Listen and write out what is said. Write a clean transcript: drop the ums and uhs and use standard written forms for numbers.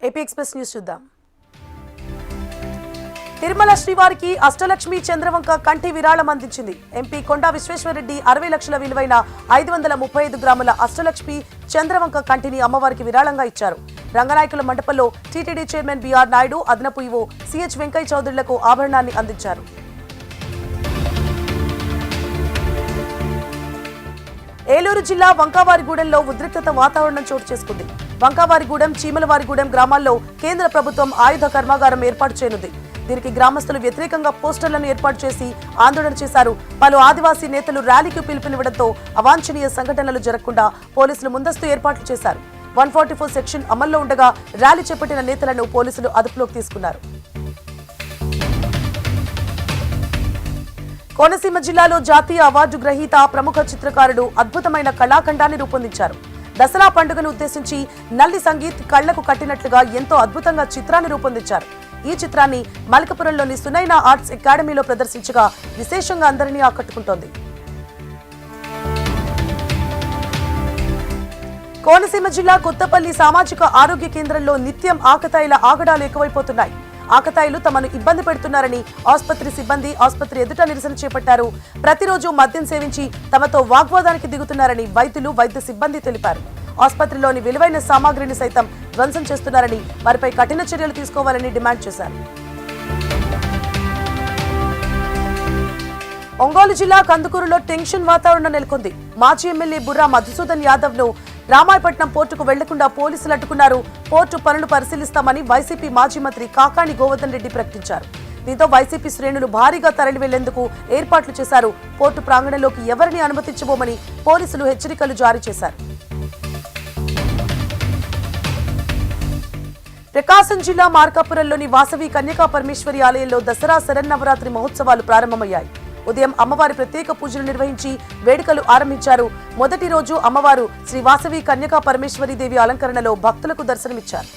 AP express news చూద్దాం. తిరుమల శ్రీవారికి అష్టలక్ష్మి చంద్రవంక కంటి విరాళం అందించింది. ఎంపీ కొండా విశ్వేశ్వరరెడ్డి 60 లక్షల విలువైన 535 గ్రాముల అష్టలక్ష్మి చంద్రవంక కంటిని అమ్మవారికి విరాళంగా ఇచ్చారు. రంగనాయకుల మండపంలో టీటీడీ చైర్మన్ బీఆర్ నాయుడు, అదనపు ఈవో సిహెచ్ వెంకయ్య చౌదరులకు ఆభరణాన్ని అందించారు. ఏలూరు జిల్లా వంకావారిగూడెంలో ఉద్రిక్తత వాతావరణం చోటు చేసుకుంది. వంకావారిగూడెం, చీమలవారిగూడెం గ్రామాల్లో కేంద్ర ప్రభుత్వం ఆయుధ కర్మాగారం ఏర్పాటు చేయనుంది. దీనికి గ్రామస్తులు వ్యతిరేకంగా పోస్టర్లను ఏర్పాటు చేసి ఆందోళన చేశారు. పలు ఆదివాసీ నేతలు ర్యాలీకి పిలుపునివ్వడంతో అవాంఛనీయ సంఘటనలు జరగకుండా పోలీసులు ముందస్తు ఏర్పాట్లు చేశారు. 144 సెక్షన్ అమల్లో ఉండగా ర్యాలీ చేపట్టిన నేతలను పోలీసులు అదుపులోకి తీసుకున్నారు. కోనసీమ జిల్లాలో జాతీయ అవార్డు గ్రహీత ప్రముఖ చిత్రకారుడు అద్భుతమైన కళాఖండాన్ని రూపొందించారు. దసరా పండుగను ఉద్దేశించి నల్లి సంగీత్ కళ్లకు కట్టినట్లుగా ఎంతో అద్భుతంగా చిత్రాన్ని రూపొందించారు. ఈ చిత్రాన్ని మల్కపురంలోని సునైనా ఆర్ట్స్ అకాడమీలో ప్రదర్శించగా విశేషంగా అందరినీ ఆకట్టుకుంటోంది. కోనసీమ జిల్లా కొత్తపల్లి సామాజిక ఆరోగ్య కేంద్రంలో నిత్యం ఆకతాయిల ఆగడాలు ఎక్కువైపోతున్నాయి. ఆకతాయిలు తమను ఇబ్బంది పెడుతున్నారని ఆసుపత్రి సిబ్బంది ఆసుపత్రి ఎదుట నిరసన చేపట్టారు. ప్రతిరోజు మద్యం సేవించి తమతో వాగ్వాదానికి దిగుతున్నారని వైద్యులు, వైద్య సిబ్బంది తెలిపారు. ఆసుపత్రిలోని విలువైన సామాగ్రిని సైతం ధ్వంసం చేస్తున్నారని, వారిపై కఠిన చర్యలు తీసుకోవాలని డిమాండ్ చేశారు. ఒంగోలు జిల్లా కందుకూరులో టెన్షన్ వాతావరణం నెలకొంది. మాజీ ఎమ్మెల్యే బుర్రా మధుసూదన్ యాదవ్ ను రామాయపట్నం పోర్టుకు వెళ్లకుండా పోలీసులు అడ్డుకున్నారు. పోర్టు పనులు పరిశీలిస్తామని వైసీపీ మాజీ మంత్రి కాకాణి గోవర్ధన్ రెడ్డి ప్రకటించారు. దీంతో వైసీపీ శ్రేణులు భారీగా తరలి వెళ్లేందుకు ఏర్పాట్లు చేశారు. పోర్టు ప్రాంగణంలోకి ఎవరిని అనుమతించబోమని పోలీసులు హెచ్చరికలు జారీ చేశారు. ప్రకాశం జిల్లా మార్కాపురంలోని వాసవి కన్యకా పరమేశ్వరి ఆలయంలో దసరా శరన్నవరాత్రి మహోత్సవాలు ప్రారంభమయ్యాయి. ఉదయం అమ్మవారి ప్రత్యేక పూజలు నిర్వహించి వేడుకలు ఆరంభించారు. మొదటి రోజు అమ్మవారు శ్రీ వాసవి కన్యకా పరమేశ్వరి దేవి అలంకరణలో భక్తులకు దర్శనమిచ్చారు.